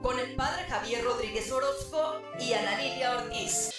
con el padre Javier Rodríguez Orozco y Ana Lilia Ortiz.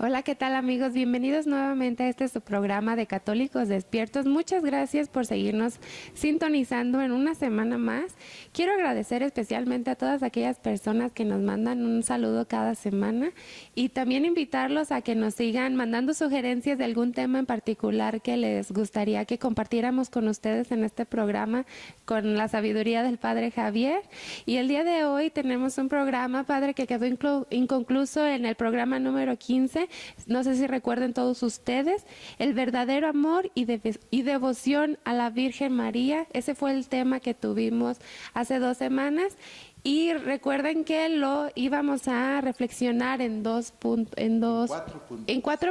Hola, ¿qué tal amigos? Bienvenidos nuevamente a este su programa de Católicos Despiertos. Muchas gracias por seguirnos sintonizando en una semana más. Quiero agradecer especialmente a todas aquellas personas que nos mandan un saludo cada semana y también invitarlos a que nos sigan mandando sugerencias de algún tema en particular que les gustaría que compartiéramos con ustedes en este programa con la sabiduría del Padre Javier. Y el día de hoy tenemos un programa, Padre, que quedó inconcluso en el programa número 15. No sé si recuerden todos ustedes, el verdadero amor y devoción a la Virgen María. Ese fue el tema que tuvimos hace 2 semanas. Y recuerden que lo íbamos a reflexionar en 4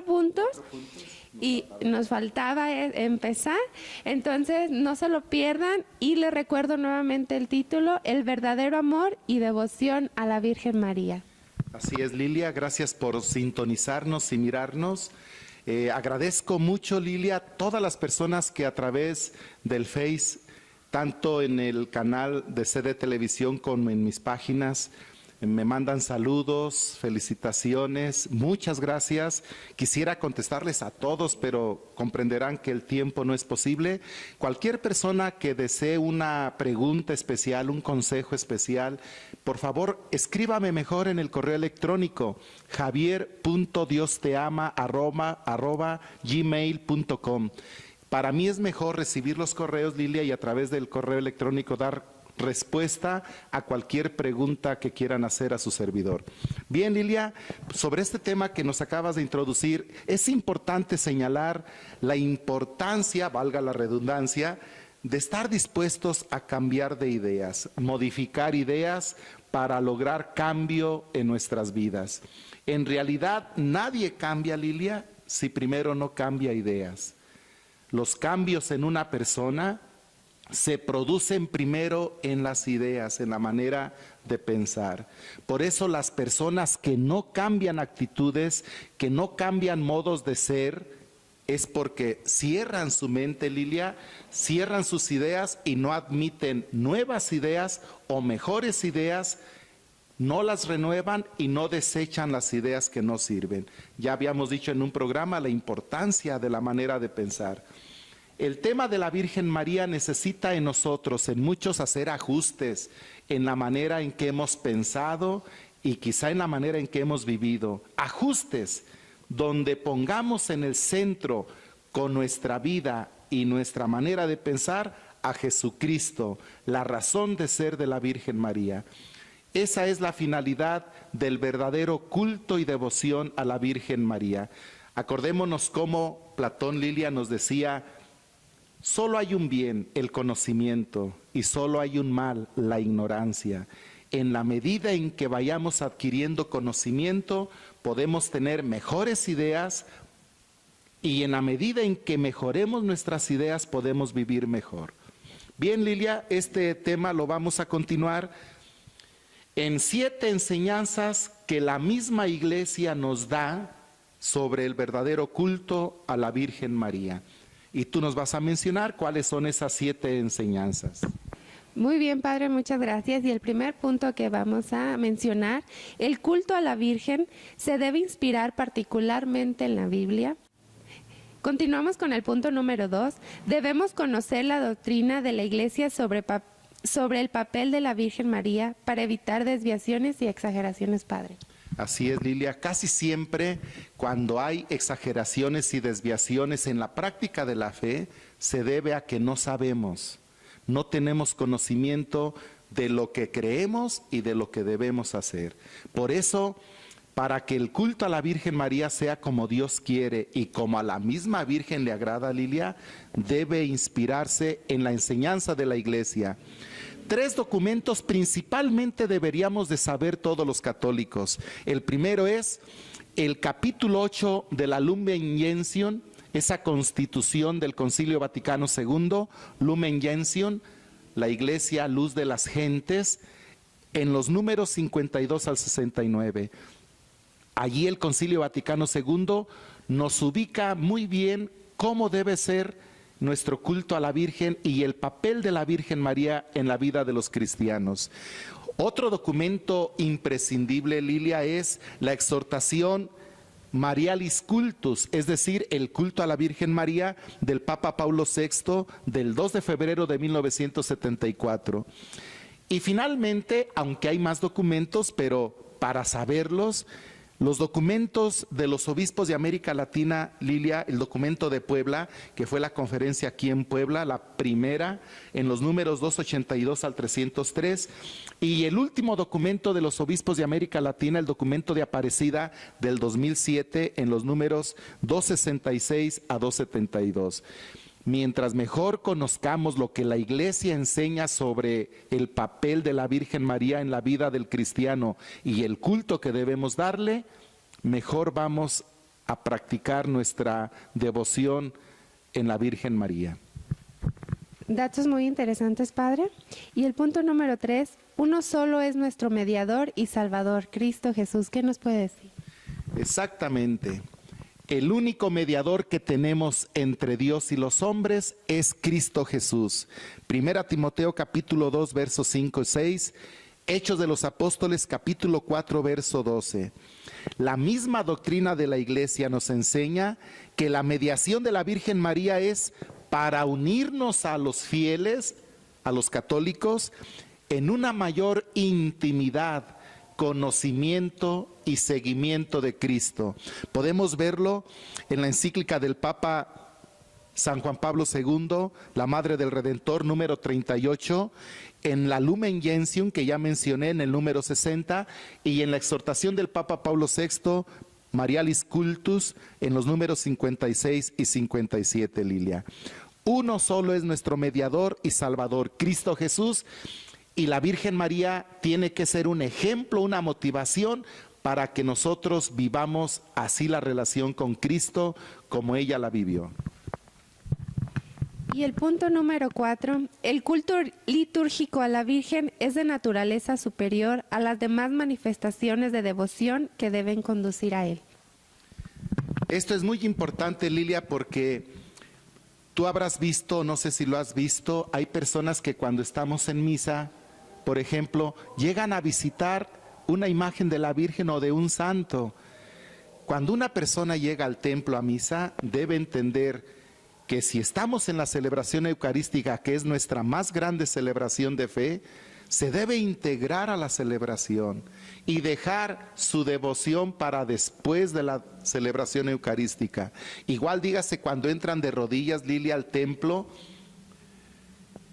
puntos. Y nos faltaba empezar, entonces no se lo pierdan. Y les recuerdo nuevamente el título, el verdadero amor y devoción a la Virgen María. Así es, Lilia, gracias por sintonizarnos y mirarnos. Agradezco mucho, Lilia, a todas las personas que a través del Face, tanto en el canal de CD Televisión como en mis páginas, me mandan saludos, felicitaciones, muchas gracias. Quisiera contestarles a todos, pero comprenderán que el tiempo no es posible. Cualquier persona que desee una pregunta especial, un consejo especial, por favor, escríbame mejor en el correo electrónico javier.diosteama@gmail.com. Para mí es mejor recibir los correos, Lilia, y a través del correo electrónico dar respuesta a cualquier pregunta que quieran hacer a su servidor. Bien, Lilia, sobre este tema que nos acabas de introducir, es importante señalar la importancia, valga la redundancia, de estar dispuestos a cambiar de ideas, modificar ideas para lograr cambio en nuestras vidas. En realidad, nadie cambia, Lilia, si primero no cambia ideas. Los cambios en una persona se producen primero en las ideas, en la manera de pensar. Por eso las personas que no cambian actitudes, que no cambian modos de ser, es porque cierran su mente, Lilia, cierran sus ideas y no admiten nuevas ideas o mejores ideas, no las renuevan y no desechan las ideas que no sirven. Ya habíamos dicho en un programa la importancia de la manera de pensar. El tema de la Virgen María necesita en nosotros, en muchos, hacer ajustes en la manera en que hemos pensado y quizá en la manera en que hemos vivido. Ajustes donde pongamos en el centro con nuestra vida y nuestra manera de pensar a Jesucristo, la razón de ser de la Virgen María. Esa es la finalidad del verdadero culto y devoción a la Virgen María. Acordémonos cómo Platón, Lilia, nos decía: solo hay un bien, el conocimiento, y solo hay un mal, la ignorancia. En la medida en que vayamos adquiriendo conocimiento, podemos tener mejores ideas, y en la medida en que mejoremos nuestras ideas, podemos vivir mejor. Bien, Lilia, este tema lo vamos a continuar en 7 enseñanzas que la misma Iglesia nos da sobre el verdadero culto a la Virgen María. Y tú nos vas a mencionar cuáles son esas 7 enseñanzas. Muy bien, Padre, muchas gracias. Y el primer punto que vamos a mencionar, el culto a la Virgen se debe inspirar particularmente en la Biblia. Continuamos con el punto número 2. Debemos conocer la doctrina de la Iglesia sobre el papel de la Virgen María para evitar desviaciones y exageraciones, Padre. Así es, Lilia, casi siempre cuando hay exageraciones y desviaciones en la práctica de la fe, se debe a que no sabemos, no tenemos conocimiento de lo que creemos y de lo que debemos hacer. Por eso, para que el culto a la Virgen María sea como Dios quiere y como a la misma Virgen le agrada, Lilia, debe inspirarse en la enseñanza de la Iglesia. 3 documentos principalmente deberíamos de saber todos los católicos. El primero es el capítulo 8 de la Lumen Gentium, esa constitución del Concilio Vaticano II, Lumen Gentium, la Iglesia, luz de las gentes. en los números 52 al 69. Allí el Concilio Vaticano II nos ubica muy bien cómo debe ser nuestro culto a la Virgen y el papel de la Virgen María en la vida de los cristianos. Otro documento imprescindible, Lilia, es la exhortación Marialis Cultus, es decir, el culto a la Virgen María del Papa Pablo VI del 2 de febrero de 1974. Y finalmente, aunque hay más documentos, pero para saberlos, los documentos de los obispos de América Latina, Lilia, el documento de Puebla, que fue la conferencia aquí en Puebla, la primera, en los números 282 al 303, y el último documento de los obispos de América Latina, el documento de Aparecida del 2007, en los números 266 a 272. Mientras mejor conozcamos lo que la Iglesia enseña sobre el papel de la Virgen María en la vida del cristiano y el culto que debemos darle, mejor vamos a practicar nuestra devoción en la Virgen María. Datos muy interesantes, Padre. Y el punto número 3, uno solo es nuestro mediador y salvador, Cristo Jesús. ¿Qué nos puede decir? Exactamente. El único mediador que tenemos entre Dios y los hombres es Cristo Jesús. 1 Timoteo capítulo 2, versos 5 y 6, Hechos de los Apóstoles capítulo 4, verso 12. La misma doctrina de la Iglesia nos enseña que la mediación de la Virgen María es para unirnos a los fieles, a los católicos, en una mayor intimidad, conocimiento y seguimiento de Cristo. Podemos verlo en la encíclica del Papa San Juan Pablo II, la Madre del Redentor, número 38, en la Lumen Gentium, que ya mencioné, en el número 60, y en la exhortación del Papa Pablo VI, Marialis Cultus, en los números 56 y 57, Lilia. Uno solo es nuestro mediador y salvador, Cristo Jesús, y la Virgen María tiene que ser un ejemplo, una motivación para que nosotros vivamos así la relación con Cristo como ella la vivió. Y el punto número 4, el culto litúrgico a la Virgen es de naturaleza superior a las demás manifestaciones de devoción que deben conducir a él. Esto es muy importante, Lilia, porque tú habrás visto, no sé si lo has visto, hay personas que cuando estamos en misa, por ejemplo, llegan a visitar una imagen de la Virgen o de un santo. Cuando una persona llega al templo a misa, debe entender que si estamos en la celebración eucarística, que es nuestra más grande celebración de fe, se debe integrar a la celebración y dejar su devoción para después de la celebración eucarística. Igual dígase cuando entran de rodillas, Lilia, al templo,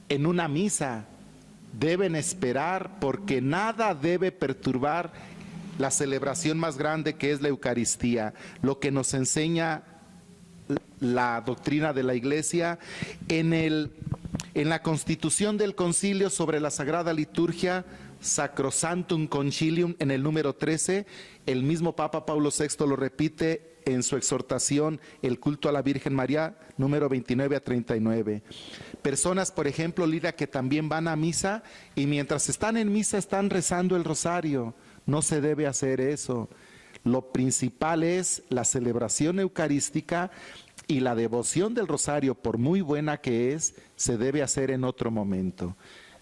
en una misa, deben esperar porque nada debe perturbar la celebración más grande que es la Eucaristía, lo que nos enseña la doctrina de la Iglesia en la Constitución del Concilio sobre la Sagrada Liturgia, Sacrosanctum Concilium, en el número 13, el mismo Papa Pablo VI lo repite en su exhortación, el culto a la Virgen María, número 29 a 39. Personas, por ejemplo, Lidia, que también van a misa y mientras están en misa están rezando el rosario. No se debe hacer eso. Lo principal es la celebración eucarística y la devoción del rosario, por muy buena que es, se debe hacer en otro momento.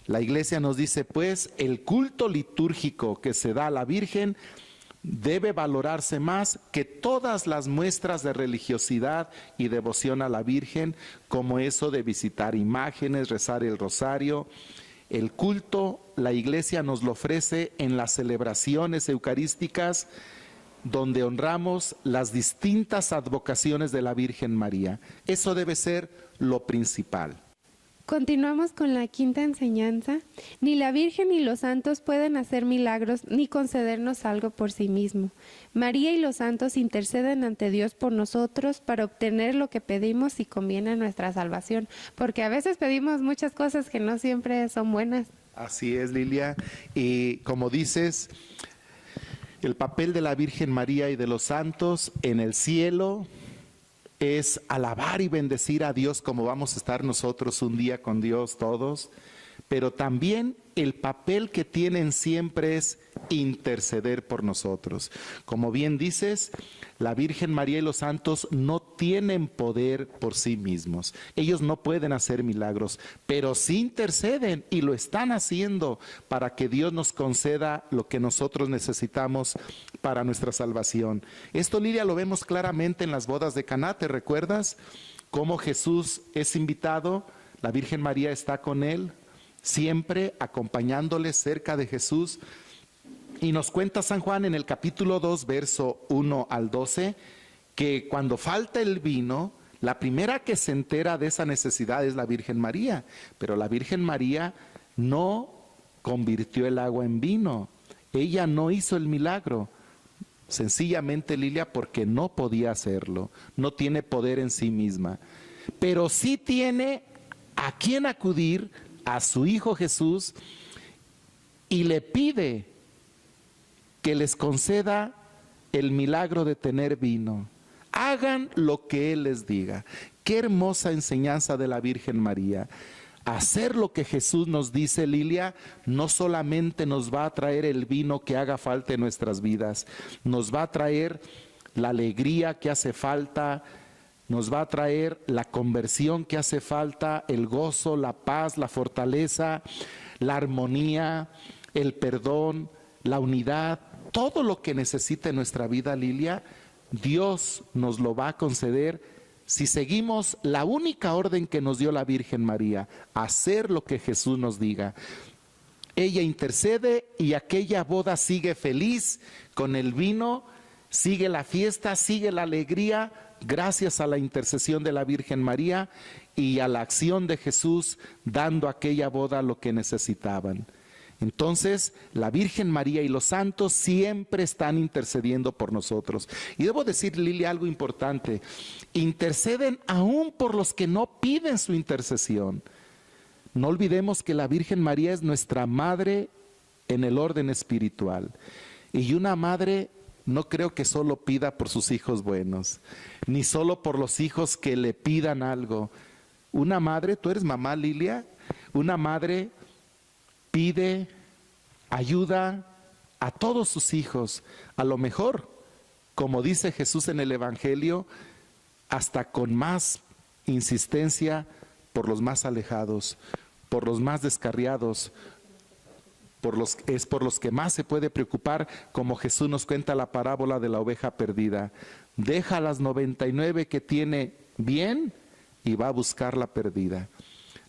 La Iglesia nos dice, pues, el culto litúrgico que se da a la Virgen debe valorarse más que todas las muestras de religiosidad y devoción a la Virgen, como eso de visitar imágenes, rezar el rosario. El culto, la Iglesia nos lo ofrece en las celebraciones eucarísticas, donde honramos las distintas advocaciones de la Virgen María. Eso debe ser lo principal. Continuamos con la quinta enseñanza. Ni la Virgen ni los santos pueden hacer milagros ni concedernos algo por sí mismo. María y los santos interceden ante Dios por nosotros para obtener lo que pedimos y conviene a nuestra salvación, porque a veces pedimos muchas cosas que no siempre son buenas. Así es, Lilia. Y como dices, el papel de la Virgen María y de los santos en el cielo es alabar y bendecir a Dios, como vamos a estar nosotros un día con Dios todos, pero también el papel que tienen siempre es interceder por nosotros. Como bien dices, la Virgen María y los santos no tienen poder por sí mismos. Ellos no pueden hacer milagros, pero sí interceden y lo están haciendo para que Dios nos conceda lo que nosotros necesitamos para nuestra salvación. Esto, Lilia, lo vemos claramente en las bodas de Caná. ¿Te recuerdas cómo Jesús es invitado? La Virgen María está con él, siempre acompañándole cerca de Jesús. Y nos cuenta San Juan en el capítulo 2, verso 1 al 12, que cuando falta el vino, la primera que se entera de esa necesidad es la Virgen María. Pero la Virgen María no convirtió el agua en vino. Ella no hizo el milagro. Sencillamente, Lilia, porque no podía hacerlo. No tiene poder en sí misma. Pero sí tiene a quién acudir, a su Hijo Jesús, y le pide que les conceda el milagro de tener vino. Hagan lo que Él les diga. Qué hermosa enseñanza de la Virgen María. Hacer lo que Jesús nos dice, Lilia, no solamente nos va a traer el vino que haga falta en nuestras vidas, nos va a traer la alegría que hace falta, nos va a traer la conversión que hace falta, el gozo, la paz, la fortaleza, la armonía, el perdón, la unidad, todo lo que necesita en nuestra vida, Lilia, Dios nos lo va a conceder si seguimos la única orden que nos dio la Virgen María, hacer lo que Jesús nos diga. Ella intercede y aquella boda sigue feliz con el vino, sigue la fiesta, sigue la alegría, gracias a la intercesión de la Virgen María y a la acción de Jesús dando a aquella boda lo que necesitaban. Entonces, la Virgen María y los santos siempre están intercediendo por nosotros. Y debo decir, Lilia, algo importante. Interceden aún por los que no piden su intercesión. No olvidemos que la Virgen María es nuestra madre en el orden espiritual. Y una madre no creo que solo pida por sus hijos buenos, ni solo por los hijos que le pidan algo. Una madre, tú eres mamá, Lilia, una madre pide, ayuda a todos sus hijos, a lo mejor, como dice Jesús en el Evangelio, hasta con más insistencia por los más alejados, por los más descarriados, por los que más se puede preocupar, como Jesús nos cuenta la parábola de la oveja perdida. Deja las 99 que tiene bien y va a buscar la perdida.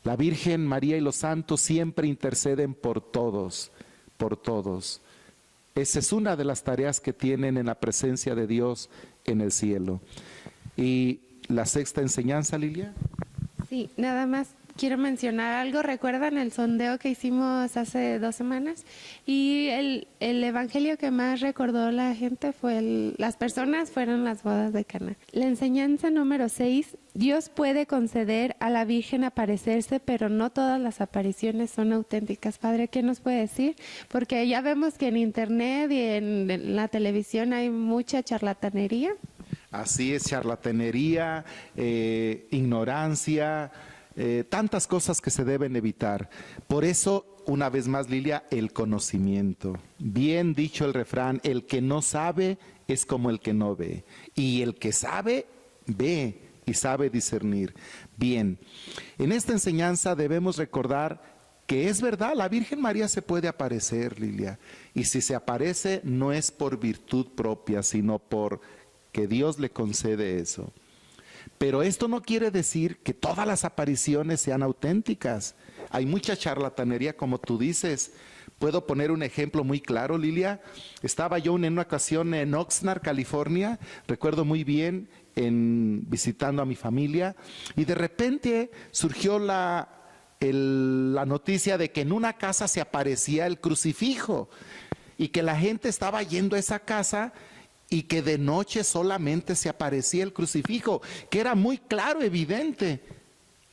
La Virgen María y los santos siempre interceden por todos, por todos. Esa es una de las tareas que tienen en la presencia de Dios en el cielo. Y la sexta enseñanza, Lilia. Sí, nada más quiero mencionar algo. ¿Recuerdan el sondeo que hicimos hace 2 semanas? Y el evangelio que más recordó la gente las personas fueron las bodas de Caná. La enseñanza número 6, Dios puede conceder a la Virgen aparecerse, pero no todas las apariciones son auténticas. Padre, ¿qué nos puede decir? Porque ya vemos que en internet y en la televisión hay mucha charlatanería. Así es, charlatanería, ignorancia, tantas cosas que se deben evitar. Por eso, una vez más, Lilia, el conocimiento. Bien dicho el refrán, el que no sabe es como el que no ve. Y el que sabe, ve y sabe discernir. Bien, en esta enseñanza debemos recordar que es verdad, la Virgen María se puede aparecer, Lilia. Y si se aparece, no es por virtud propia, sino por que Dios le concede eso. Pero esto no quiere decir que todas las apariciones sean auténticas. Hay mucha charlatanería, como tú dices. Puedo poner un ejemplo muy claro, Lilia. Estaba yo en una ocasión en Oxnard, California, recuerdo muy bien, visitando a mi familia, y de repente surgió la noticia de que en una casa se aparecía el crucifijo y que la gente estaba yendo a esa casa y que de noche solamente se aparecía el crucifijo, que era muy claro, evidente.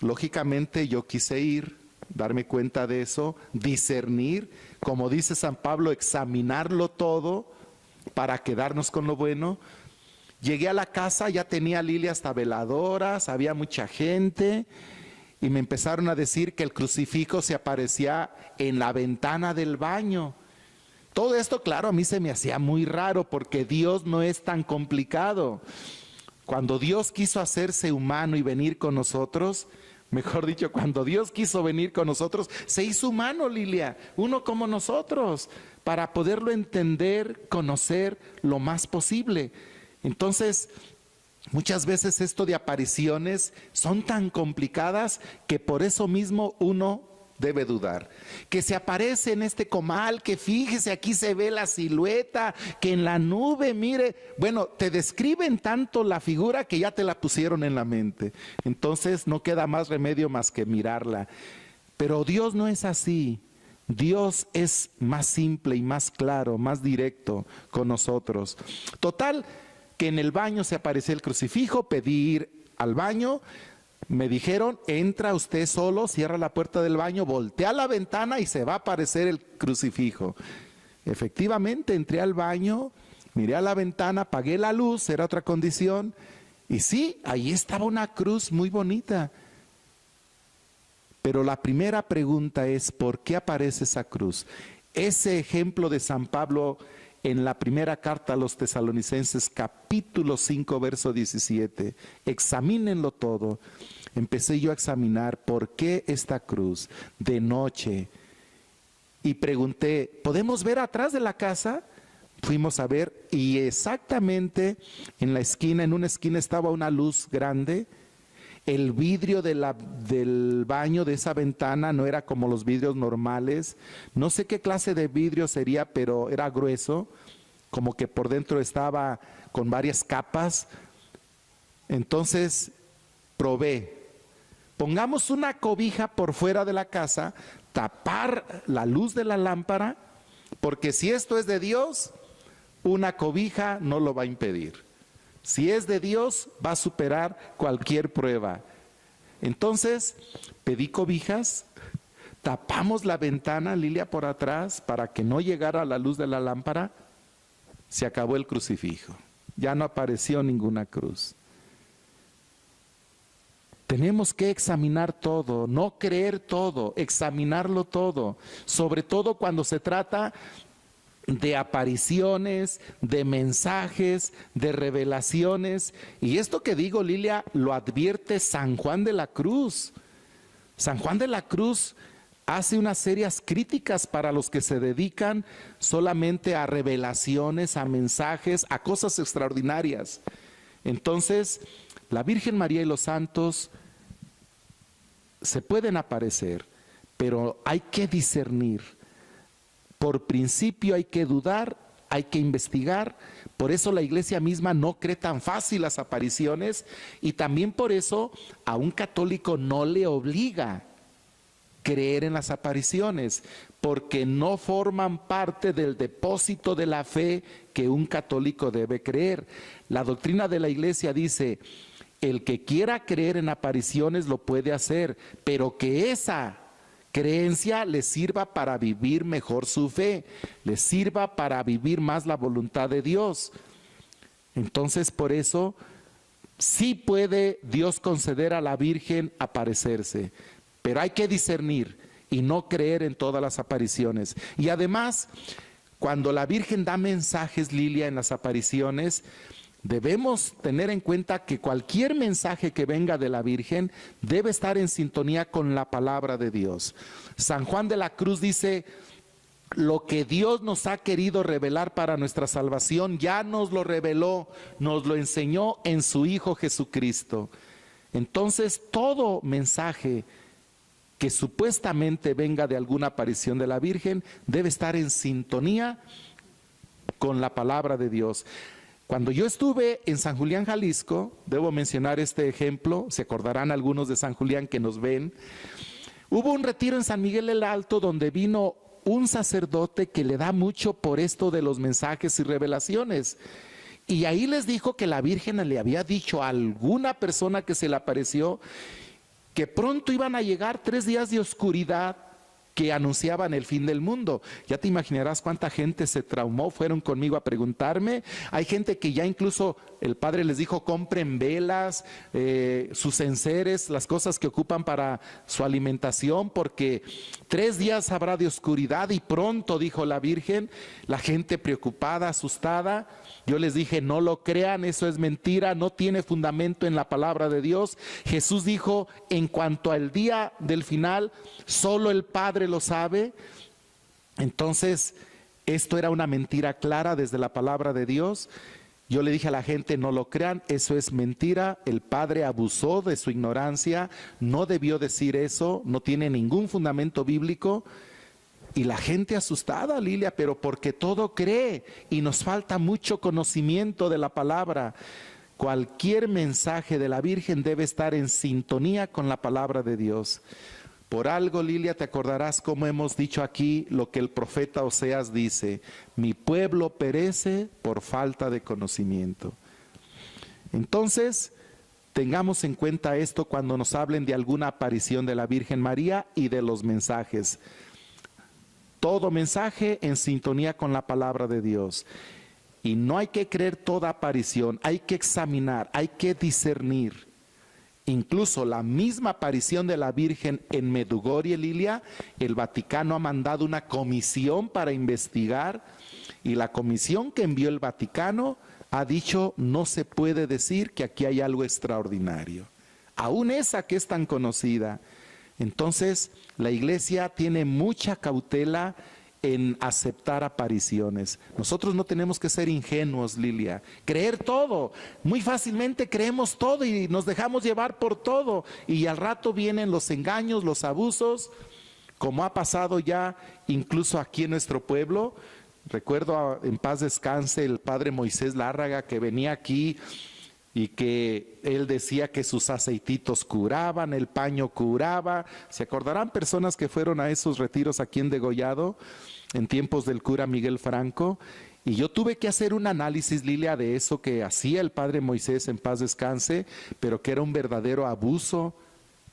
Lógicamente yo quise ir, darme cuenta de eso, discernir, como dice San Pablo, examinarlo todo para quedarnos con lo bueno. Llegué a la casa, ya tenía Lilia hasta veladoras, había mucha gente, y me empezaron a decir que el crucifijo se aparecía en la ventana del baño. Todo esto, claro, a mí se me hacía muy raro porque Dios no es tan complicado. Cuando Dios quiso hacerse humano y venir con nosotros, mejor dicho, cuando Dios quiso venir con nosotros, se hizo humano, Lilia, uno como nosotros, para poderlo entender, conocer lo más posible. Entonces, muchas veces esto de apariciones son tan complicadas que por eso mismo uno debe dudar. Que se aparece en este comal, que fíjese, aquí se ve la silueta, que en la nube, mire, bueno, te describen tanto la figura que ya te la pusieron en la mente. Entonces no queda más remedio más que mirarla. Pero Dios no es así. Dios es más simple y más claro, más directo con nosotros. Total, que en el baño se apareció el crucifijo, pedí ir al baño. Me dijeron, entra usted solo, cierra la puerta del baño, voltea a la ventana y se va a aparecer el crucifijo. Efectivamente, entré al baño, miré a la ventana, apagué la luz, era otra condición. Y sí, ahí estaba una cruz muy bonita. Pero la primera pregunta es, ¿por qué aparece esa cruz? Ese ejemplo de San Pablo en la primera carta a los Tesalonicenses, capítulo 5, verso 17. Examínenlo todo. Empecé yo a examinar por qué esta cruz de noche. Y pregunté, ¿podemos ver atrás de la casa? Fuimos a ver y exactamente en la esquina, en una esquina estaba una luz grande. El vidrio del baño, de esa ventana, no era como los vidrios normales. No sé qué clase de vidrio sería, pero era grueso, como que por dentro estaba con varias capas. Entonces probé. Pongamos una cobija por fuera de la casa, tapar la luz de la lámpara, porque si esto es de Dios, una cobija no lo va a impedir. Si es de Dios, va a superar cualquier prueba. Entonces, pedí cobijas, tapamos la ventana, Lilia, por atrás, para que no llegara la luz de la lámpara. Se acabó el crucifijo. Ya no apareció ninguna cruz. Tenemos que examinar todo, no creer todo, examinarlo todo. Sobre todo cuando se trata de apariciones, de mensajes, de revelaciones. Y esto que digo, Lilia, lo advierte San Juan de la Cruz. San Juan de la Cruz hace unas serias críticas para los que se dedican solamente a revelaciones, a mensajes, a cosas extraordinarias. Entonces, la Virgen María y los santos se pueden aparecer, pero hay que discernir. Por principio hay que dudar, hay que investigar. Por eso la iglesia misma no cree tan fácil las apariciones y también por eso a un católico no le obliga creer en las apariciones, porque no forman parte del depósito de la fe que un católico debe creer. La doctrina de la iglesia dice, el que quiera creer en apariciones lo puede hacer, pero que esa creencia les sirva para vivir mejor su fe, les sirva para vivir más la voluntad de Dios. Entonces, por eso, sí puede Dios conceder a la Virgen aparecerse, pero hay que discernir y no creer en todas las apariciones. Y además, cuando la Virgen da mensajes, Lilia, en las apariciones, debemos tener en cuenta que cualquier mensaje que venga de la Virgen debe estar en sintonía con la palabra de Dios. San Juan de la Cruz dice, lo que Dios nos ha querido revelar para nuestra salvación, ya nos lo reveló, nos lo enseñó en su Hijo Jesucristo. Entonces, todo mensaje que supuestamente venga de alguna aparición de la Virgen debe estar en sintonía con la palabra de Dios. Cuando yo estuve en San Julián, Jalisco, debo mencionar este ejemplo, se acordarán algunos de San Julián que nos ven, hubo un retiro en San Miguel el Alto donde vino un sacerdote que le da mucho por esto de los mensajes y revelaciones. Y ahí les dijo que la Virgen le había dicho a alguna persona que se le apareció que pronto iban a llegar 3 días de oscuridad que anunciaban el fin del mundo. Ya te imaginarás cuánta gente se traumó, fueron conmigo a preguntarme. Hay gente que ya incluso el padre les dijo, compren velas, sus enseres, las cosas que ocupan para su alimentación, porque 3 días habrá de oscuridad y pronto, dijo la Virgen. La gente preocupada, asustada. Yo les dije, no lo crean, eso es mentira, no tiene fundamento en la palabra de Dios. Jesús dijo, en cuanto al día del final, solo el Padre lo sabe. Entonces, esto era una mentira clara desde la palabra de Dios. Yo le dije a la gente, no lo crean, eso es mentira. El Padre abusó de su ignorancia, no debió decir eso, no tiene ningún fundamento bíblico. Y la gente asustada, Lilia, pero porque todo cree y nos falta mucho conocimiento de la palabra. Cualquier mensaje de la Virgen debe estar en sintonía con la palabra de Dios. Por algo, Lilia, te acordarás cómo hemos dicho aquí lo que el profeta Oseas dice: mi pueblo perece por falta de conocimiento. Entonces, tengamos en cuenta esto cuando nos hablen de alguna aparición de la Virgen María y de los mensajes. Todo mensaje en sintonía con la palabra de Dios. Y no hay que creer toda aparición, hay que examinar, hay que discernir. Incluso la misma aparición de la Virgen en Medjugorje, Lilia, el Vaticano ha mandado una comisión para investigar, y la comisión que envió el Vaticano ha dicho, no se puede decir que aquí hay algo extraordinario. Aún esa que es tan conocida. Entonces, la Iglesia tiene mucha cautela en aceptar apariciones. Nosotros no tenemos que ser ingenuos, Lilia, creer todo. Muy fácilmente creemos todo y nos dejamos llevar por todo, y al rato vienen los engaños, los abusos, como ha pasado ya incluso aquí en nuestro pueblo. Recuerdo, en paz descanse, el padre Moisés Lárraga, que venía aquí y que él decía que sus aceititos curaban, el paño curaba. ¿Se acordarán personas que fueron a esos retiros aquí en Degollado en tiempos del cura Miguel Franco? Y yo tuve que hacer un análisis, Lilia, de eso que hacía el padre Moisés, en paz descanse, pero que era un verdadero abuso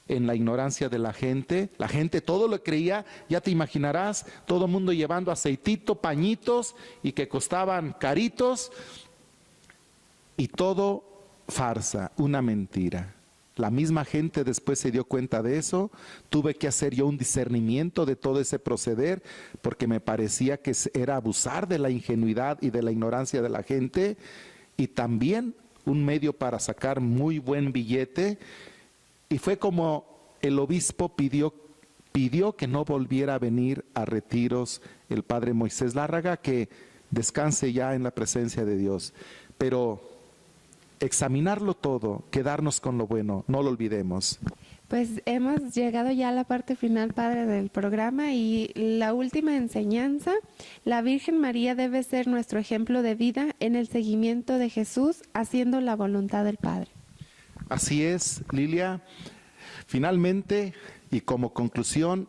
en la ignorancia de la gente. La gente todo lo creía, ya te imaginarás, todo el mundo llevando aceitito, pañitos, y que costaban caritos, y todo farsa, una mentira. La misma gente después se dio cuenta de eso. Tuve que hacer yo un discernimiento de todo ese proceder, porque me parecía que era abusar de la ingenuidad y de la ignorancia de la gente, y también un medio para sacar muy buen billete. Y fue como el obispo pidió que no volviera a venir a retiros el padre Moisés Lárraga, que descanse ya en la presencia de Dios. Pero examinarlo todo, quedarnos con lo bueno, no lo olvidemos. Pues hemos llegado ya a la parte final, padre, del programa, y la última enseñanza: la Virgen María debe ser nuestro ejemplo de vida en el seguimiento de Jesús, haciendo la voluntad del Padre. Así es, Lilia. Finalmente, y como conclusión,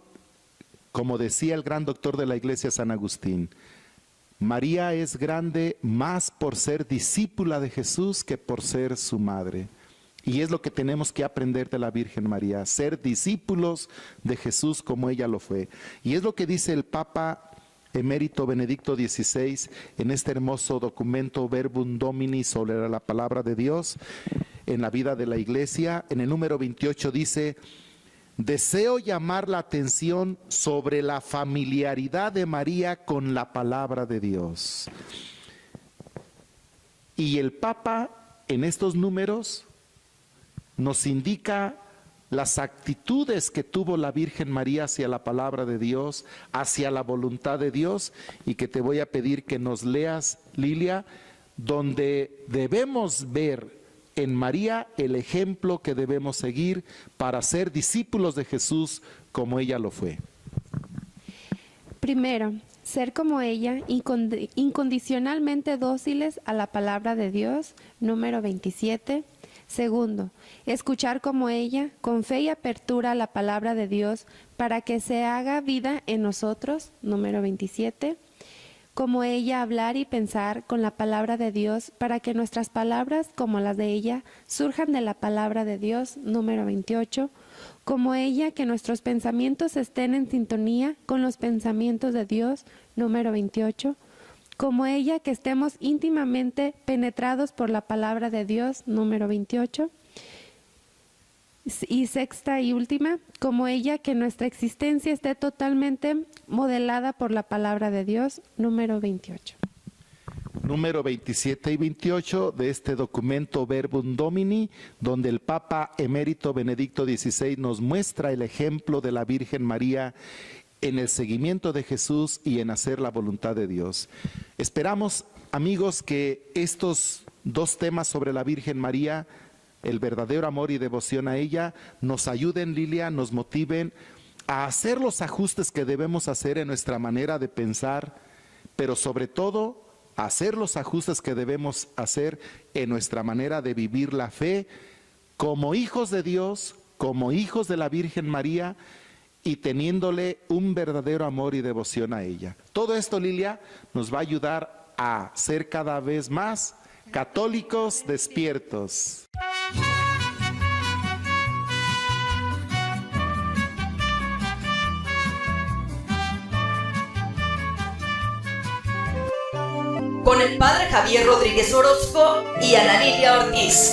como decía el gran doctor de la Iglesia, San Agustín, María es grande más por ser discípula de Jesús que por ser su madre. Y es lo que tenemos que aprender de la Virgen María, ser discípulos de Jesús como ella lo fue. Y es lo que dice el Papa Emérito Benedicto XVI en este hermoso documento Verbum Domini sobre la palabra de Dios en la vida de la Iglesia. En el número 28 dice: deseo llamar la atención sobre la familiaridad de María con la palabra de Dios. Y el Papa en estos números nos indica las actitudes que tuvo la Virgen María hacia la palabra de Dios, hacia la voluntad de Dios, y que te voy a pedir que nos leas, Lilia, donde debemos ver en María el ejemplo que debemos seguir para ser discípulos de Jesús como ella lo fue. Primero, ser como ella, incondicionalmente dóciles a la palabra de Dios, número 27. Segundo, escuchar como ella, con fe y apertura a la palabra de Dios, para que se haga vida en nosotros, número 27. Como ella, hablar y pensar con la palabra de Dios, para que nuestras palabras, como las de ella, surjan de la palabra de Dios, número 28. Como ella, que nuestros pensamientos estén en sintonía con los pensamientos de Dios. Número 28. Como ella, que estemos íntimamente penetrados por la palabra de Dios. Número 28. Y sexta y última, como ella, que nuestra existencia esté totalmente modelada por la palabra de Dios. Número 28. Número 27 y 28 de este documento Verbum Domini, donde el Papa Emérito Benedicto XVI nos muestra el ejemplo de la Virgen María en el seguimiento de Jesús y en hacer la voluntad de Dios. Esperamos, amigos, que estos dos temas sobre la Virgen María, el verdadero amor y devoción a ella, nos ayuden, Lilia, nos motiven a hacer los ajustes que debemos hacer en nuestra manera de pensar, pero sobre todo hacer los ajustes que debemos hacer en nuestra manera de vivir la fe como hijos de Dios, como hijos de la Virgen María y teniéndole un verdadero amor y devoción a ella. Todo esto, Lilia, nos va a ayudar a ser cada vez más católicos despiertos. Con el padre Javier Rodríguez Orozco y Ana Lilia Ortiz.